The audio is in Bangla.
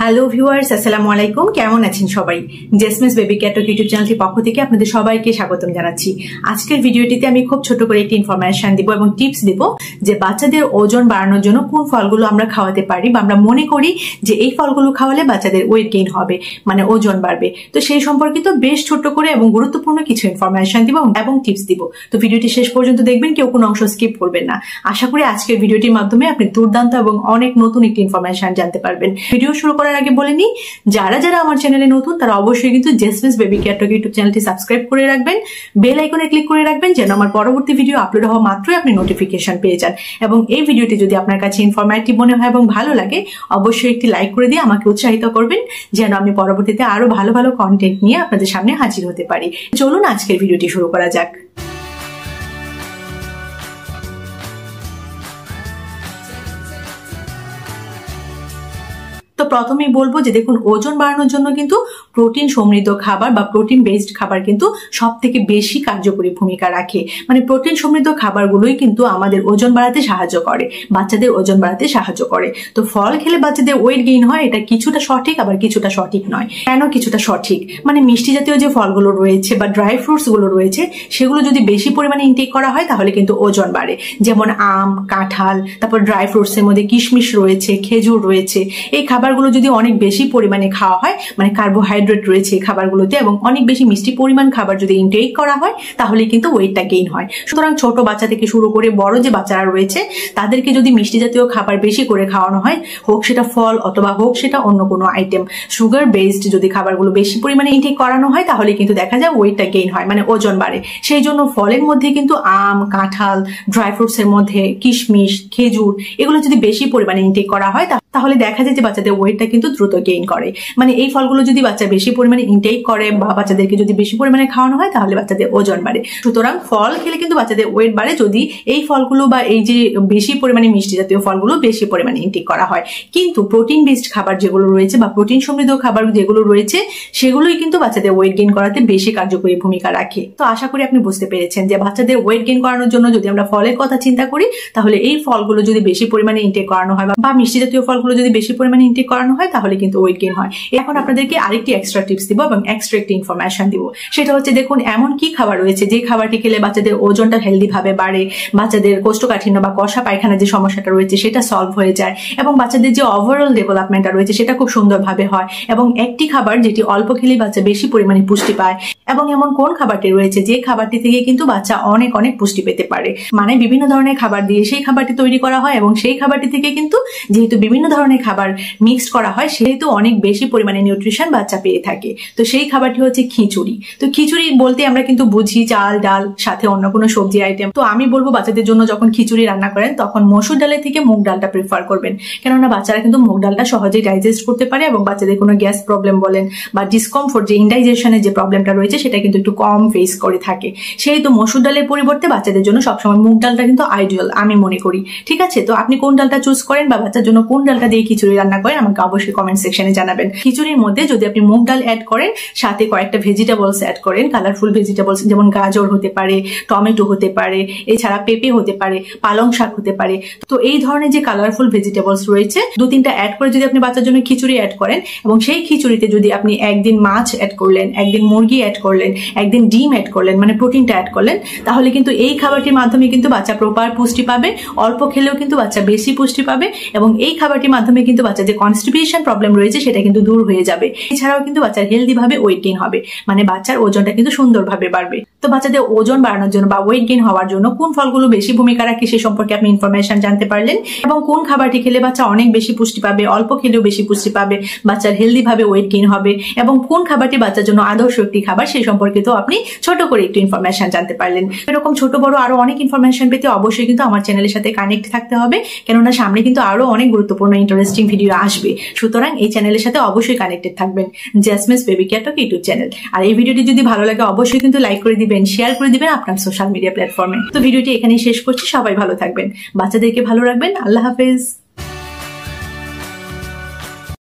হ্যালো ভিউয়ার্স, আসসালামু আলাইকুম। কেমন আছেন সবাই? জেসমিস বেবি ক্যাটক ইউটিউব চ্যানেলটির পক্ষ থেকে আপনাদের সবাইকে স্বাগতম জানাচ্ছি। আজকের ভিডিওটিতে আমি খুব ছোট করে একটি ইনফরমেশন দিব এবং টিপস দিব যে বাচ্চাদের ওজন বাড়ানোর জন্য কোন ফলগুলো আমরা খাওয়াতে পারি বা আমরা মনে করি যে এই ফলগুলো খাওয়ালে বাচ্চাদের ওয়েট গেইন হবে, মানে ওজন বাড়বে। তো সেই সম্পর্কিত বেশ ছোট করে এবং গুরুত্বপূর্ণ কিছু ইনফরমেশন দিব এবং টিপস দিব। তো ভিডিওটি শেষ পর্যন্ত দেখবেন, কেউ কোনো অংশ স্কিপ করবেন না। আশা করি আজকের ভিডিওটির মাধ্যমে আপনি দুর্দান্ত এবং অনেক নতুন একটি ইনফরমেশন জানতে পারবেন। ভিডিও শুরু করার আগে বলে নিই, যারা যারা আমার চ্যানেলে নতুন তারা অবশ্যই কিন্তু জেসমিস বেবি ক্যাটক ইউটিউব চ্যানেলটি সাবস্ক্রাইব করে রাখবেন, বেল আইকনে ক্লিক করে রাখবেন যেন আমার পরবর্তী ভিডিও আপলোড হওয়া মাত্রই আপনি নোটিফিকেশন পেয়ে যান। এবং এই ভিডিওটি যদি আপনার কাছে ইনফরমেটিভ মনে হয় এবং ভালো লাগে, অবশ্যই একটি লাইক করে দিয়ে আমাকে উৎসাহিত করবেন যেন আমি পরবর্তীতে আরো ভালো ভালো কন্টেন্ট নিয়ে আপনাদের সামনে হাজির হতে পারি। চলুন আজকের ভিডিওটি শুরু করা যাক। তো প্রথমেই বলবো যে দেখুন, ওজন বাড়ানোর জন্য কিন্তু প্রোটিন সমৃদ্ধ খাবার বা প্রোটিন বেসড খাবার কিন্তু সব থেকে বেশি কার্যকরী ভূমিকা রাখে। মানে প্রোটিন সমৃদ্ধ খাবারগুলোই কিন্তু আমাদের ওজন বাড়াতে সাহায্য করে, বাচ্চাদের ওজন বাড়াতে সাহায্য করে। তো ফল খেলে বাচ্চাদের ওয়েট গেইন হয়, এটা কিছুটা সঠিক আবার কিছুটা সঠিক নয়। কেন কিছুটা সঠিক? মানে মিষ্টি জাতীয় যে ফলগুলো রয়েছে বা ড্রাই ফ্রুটস গুলো রয়েছে, সেগুলো যদি বেশি পরিমাণে ইনটেক করা হয় তাহলে কিন্তু ওজন বাড়ে। যেমন আম, কাঁঠাল, তারপর ড্রাই ফ্রুটস এর মধ্যে কিশমিশ রয়েছে, খেজুর রয়েছে। এই খাবারগুলো যদি অনেক বেশি পরিমাণে খাওয়া হয়, মানে কার্বোহাইড্রেট রয়েছে এই খাবারগুলোতে, এবং অনেক বেশি মিষ্টি পরিমাণ খাবার যদি ইনটেক করা হয় তাহলে কিন্তু ওয়েটটা গেইন হয়। সুতরাং ছোট বাচ্চা থেকে শুরু করে বড় যে বাচ্চারা রয়েছে তাদেরকে যদি মিষ্টি জাতীয় খাবার বেশি করে খাওয়ানো হয়, হোক সেটা ফল অথবা হোক সেটা অন্য কোনো আইটেম, সুগার বেসড যদি খাবারগুলো বেশি পরিমাণে ইনটেক করানো হয় তাহলে কিন্তু দেখা যায় ওয়েটটা গেইন হয়, মানে ওজন বাড়ে। সেই জন্য ফলের মধ্যে কিন্তু আম, কাঁঠাল, ড্রাই ফ্রুটস এর মধ্যে কিশমিশ, খেজুর এগুলো যদি বেশি পরিমাণে ইনটেক করা হয় তাহলে দেখা যায় যে বাচ্চাদের ওয়েটটা কিন্তু দ্রুত গেইন করে। মানে এই ফলগুলো যদি বাচ্চা বেশি পরিমাণে ইনটেক করে বা বাচ্চাদেরকে যদি বেশি পরিমাণে খাওয়ানো হয় তাহলে বাচ্চাদের ওজন বাড়ে। সুতরাং ফল খেলে কিন্তু বাচ্চাদের ওয়েট বাড়ে যদি এই ফলগুলো বা এই যে বেশি পরিমাণে মিষ্টি জাতীয় ফলগুলো বেশি পরিমাণে ইনটেক করা হয়। কিন্তু প্রোটিন বেসড খাবার যেগুলো রয়েছে বা প্রোটিন সমৃদ্ধ খাবার যেগুলো রয়েছে সেগুলোই কিন্তু বাচ্চাদের ওয়েট গেইন করাতে বেশি কার্যকরী ভূমিকা রাখে। তো আশা করি আপনি বুঝতে পেরেছেন যে বাচ্চাদের ওয়েট গেইন করানোর জন্য যদি আমরা ফলের কথা চিন্তা করি তাহলে এই ফলগুলো যদি বেশি পরিমাণে ইনটেক করানো হয় বা মিষ্টি জাতীয় ফলগুলো যদি বেশি পরিমাণে ইনটেক করানো হয় তাহলে কিন্তু ওয়েট গেইন হয়। এখন আপনাদেরকে আরেকটি এক্সট্রা টিপস দিব এবং এক্সট্রা একটি ইনফরমেশন দিব। সেটা হচ্ছে, দেখুন এমন কি খাবার রয়েছে যে খাবারটি খেলে বাচ্চাদের ওজনটা হেলদি ভাবে বাড়ে, বাচ্চাদের কোষ্ঠকাঠিন্য বা কষা পায়খানা যে সমস্যাটা রয়েছে সেটা সলভ হয়ে যায় এবং বাচ্চাদের যে ওভারঅল ডেভেলপমেন্টটা রয়েছে সেটা খুব সুন্দরভাবে হয়। এবং একটি খাবার যেটি অল্প খেলেই বাচ্চা বেশি পরিমাণে পুষ্টি পায়। এবং এমন কোন খাবারটি রয়েছে যে খাবারটি থেকে কিন্তু বাচ্চা অনেক অনেক পুষ্টি পেতে পারে। মানে বিভিন্ন ধরনের খাবার দিয়ে সেই খাবারটি তৈরি করা হয় এবং সেই খাবারটি থেকে কিন্তু যেহেতু বিভিন্ন ধরনের খাবার মিক্সড করা হয় সেহেতু অনেক বেশি পরিমাণে নিউট্রিশন বাচ্চা পেয়ে থাকে। তো সেই খাবারটি হচ্ছে খিচুড়ি। তো খিচুড়ি বলতে আমরা কিন্তু বুঝি চাল ডাল সাথে অন্য কোনো সবজি আইটেম। তো আমি বলবো বাচ্চাদের জন্য যখন খিচুড়ি রান্না করেন তখন মসুর ডালের থেকে মুগ ডালটা প্রিফার করবেন, কেননা বাচ্চারা কিন্তু মুগ ডালটা সহজেই ডাইজেস্ট করতে পারে এবং বাচ্চাদের কোনো গ্যাস প্রবলেম বলেন বা ডিসকমফোর্ট যে ইনডাইজেশনের যে প্রবলেমটা রয়েছে সেটা কিন্তু একটু কম ফেস করে থাকে। সেই তো মসুর ডালের পরিবর্তে বাচ্চাদের জন্য সবসময় মুগ ডালটা কিন্তু আইডিয়াল আমি মনে করি। ঠিক আছে, তো আপনি কোন ডালটা চুজ করেন বা বাচ্চার জন্য কোন ডালটা দিয়ে খিচুড়ি রান্না করেন আমাকে অবশ্যই কমেন্ট সেকশনে জানাবেন। খিচুড়ির মধ্যে যদি আপনি মুগ ডাল অ্যাড করেন, সাথে কয়েকটা ভেজিটেবলস অ্যাড করেন, কালারফুল ভেজিটেবলস যেমন গাজর হতে পারে, টমেটো হতে পারে, এছাড়া পেঁপে হতে পারে, পালং শাক হতে পারে। তো এই ধরনের যে কালারফুল ভেজিটেবলস রয়েছে 2-3টা অ্যাড করে যদি আপনি বাচ্চার জন্য খিচুড়ি অ্যাড করেন এবং সেই খিচুড়িতে যদি আপনি একদিন মাছ অ্যাড করলেন, একদিন মুরগি অ্যাড করলেন, একদিন ডিম অ্যাড করলেন, মানে প্রোটিনটা অ্যাড করলেন, তাহলে কিন্তু এই খাবারটির মাধ্যমে কিন্তু বাচ্চা প্রপার পুষ্টি পাবে, অল্প খেলেও কিন্তু বাচ্চা বেশি পুষ্টি পাবে এবং এই খাবারটির মাধ্যমে কিন্তু বাচ্চা যে কনস্টিপেশন প্রবলেম রয়েছে সেটা কিন্তু দূর হয়ে যাবে। এছাড়াও কিন্তু বাচ্চার হেলদি ভাবে ওয়েট গেইন হবে, মানে বাচ্চার ওজনটা কিন্তু সুন্দরভাবে বাড়বে। তো বাচ্চাদের ওজন বাড়ানোর জন্য বা ওয়েট গেইন হওয়ার জন্য কোন ফলগুলো বেশি ভূমিকা রাখে সে সম্পর্কে আপনি ইনফরমেশন জানতে পারলেন এবং কোন খাবারটি খেলে বাচ্চা অনেক বেশি পুষ্টি পাবে, অল্প খেলেও বেশি পুষ্টি পাবে, বাচ্চার হেলদি ভাবে ওয়েট গেইন হবে এবং কোন খাবারটি বাচ্চার জন্য আদর্শ একটি খাবার সেই সম্পর্কে তো আপনি ছোট করে একটু ইনফরমেশন জানতে পারলেন। এরকম ছোট বড় আরো অনেক ইনফরমেশন পেতে অবশ্যই কিন্তু আমার চ্যানেলের সাথে কানেক্ট থাকতে হবে, কেননা সামনে কিন্তু আরো অনেক গুরুত্বপূর্ণ ইন্টারেস্টিং ভিডিও আসবে। সুতরাং এই চ্যানেলের সাথে অবশ্যই কানেক্টেড থাকবেন, জেসমিস বেবি ক্যাটক ইউটিউব চ্যানেল। আর এই ভিডিওটি যদি ভালো লাগে অবশ্যই কিন্তু লাইক করে দিবেন, শেয়ার করে দিবেন আপনার সোশ্যাল মিডিয়া প্ল্যাটফর্মে। তো ভিডিওটি এখানেই শেষ করছি, সবাই ভালো থাকবেন, বাচ্চাদেরকে ভালো রাখবেন। আল্লাহ হাফেজ।